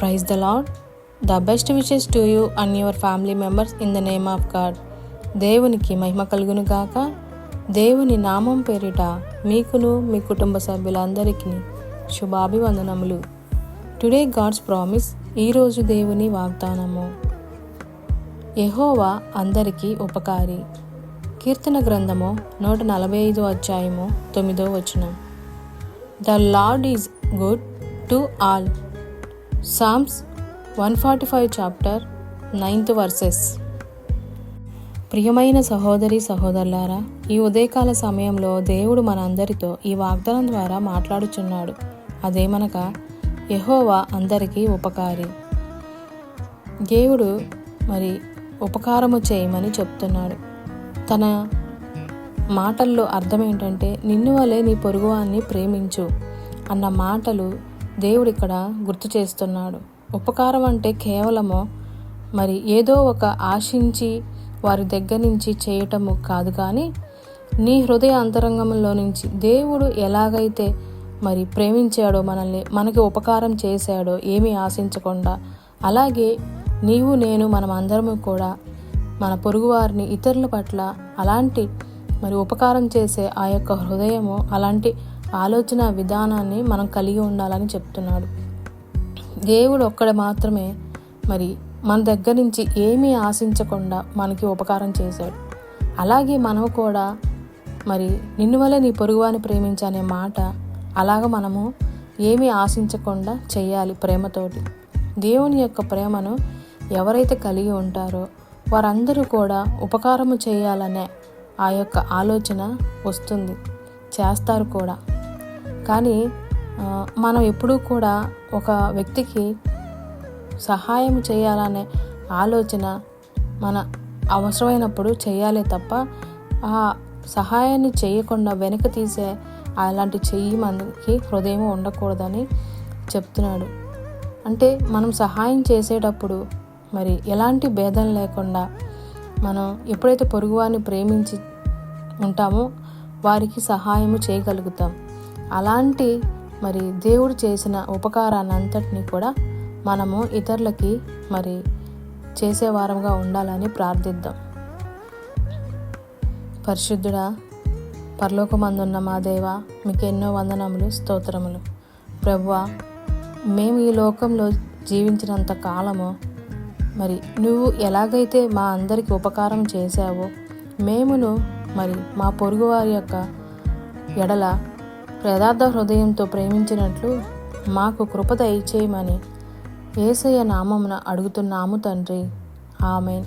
Praise the Lord. The best wishes to you and your family members in the name of God. దేవునికి మహిమ కలుగును గాక. దేవుని నామం పేరిట మీకును మీ కుటుంబ సభ్యులందరికీ శుభాభివందనములు. Today God's promise. ఈరోజు దేవుని వాగ్దానము. యెహోవా అందరికీ ఉపకారి. కీర్తన గ్రంథము 145 అధ్యాయము 9వ వచనం. The lord is good to all. Psalms 145 chapter 9th versus. ప్రియమైన సహోదరి సహోదరులారా, ఈ ఉదయకాల సమయంలో దేవుడు మనందరితో ఈ వాగ్దానం ద్వారా మాట్లాడుచున్నాడు. అదేమనగా యెహోవా అందరికీ ఉపకారి. దేవుడు ఉపకారము చేయమని చెప్తున్నాడు. తన మాటల్లో అర్థం ఏంటంటే, నిన్ను వలె నీ పొరుగువాన్ని ప్రేమించు అన్న మాటలు దేవుడు ఇక్కడ గుర్తు చేస్తున్నాడు. ఉపకారం అంటే కేవలము ఏదో ఒక ఆశించి వారి దగ్గర నుంచి చేయటము కాదు, కానీ నీ హృదయ అంతరంగంలో నుంచి దేవుడు ఎలాగైతే ప్రేమించాడో, మనకి ఉపకారం చేశాడో ఏమీ ఆశించకుండా, అలాగే నీవు నేను మనం అందరము కూడా మన పొరుగువారిని ఇతరుల పట్ల అలాంటి ఉపకారం చేసే ఆ యొక్క హృదయము, అలాంటి ఆలోచన విధానాన్ని మనం కలిగి ఉండాలని చెప్తున్నాడు. దేవుడు ఒక్కడ మాత్రమే మన దగ్గర నుంచి ఏమీ ఆశించకుండా మనకి ఉపకారం చేశాడు. అలాగే మనం కూడా నిన్ను వల్ల నీ పొరుగువాని ప్రేమించనే మాట అలాగ మనము ఏమీ ఆశించకుండా చెయ్యాలి ప్రేమతోటి. దేవుని యొక్క ప్రేమను ఎవరైతే కలిగి ఉంటారో వారందరూ కూడా ఉపకారము చేయాలనే ఆ యొక్క ఆలోచన వస్తుంది, చేస్తారు కూడా. కానీ మనం ఎప్పుడూ కూడా ఒక వ్యక్తికి సహాయం చేయాలనే ఆలోచన మన అవసరమైనప్పుడు చేయాలి తప్ప ఆ సహాయాన్ని చేయకుండా వెనక తీసే అలాంటి చెయ్యి మనకి హృదయం ఉండకూడదని చెప్తున్నాడు. అంటే మనం సహాయం చేసేటప్పుడు ఎలాంటి భేదం లేకుండా మనం ఎప్పుడైతే పొరుగువారిని ప్రేమించి ఉంటామో వారికి సహాయము చేయగలుగుతాం. అలాంటి దేవుడు చేసిన ఉపకారాన్ని అంతటినీ కూడా మనము ఇతరులకి చేసేవారంగా ఉండాలని ప్రార్థిద్దాం. పరిశుద్ధుడా, పరలోకమందున్న మా దేవా, మీకు ఎన్నో వందనములు, స్తోత్రములు. ప్రభువా, మేము ఈ లోకంలో జీవించినంత కాలము నువ్వు ఎలాగైతే మా అందరికి ఉపకారం చేశావో, మేమును మా పొరుగువారి యొక్క ఎడల యథార్థ హృదయంతో ప్రేమించినట్లు మాకు కృప దయచేయమని యేసయ్య నామమున అడుగుతున్నాము తండ్రి. ఆమేన్.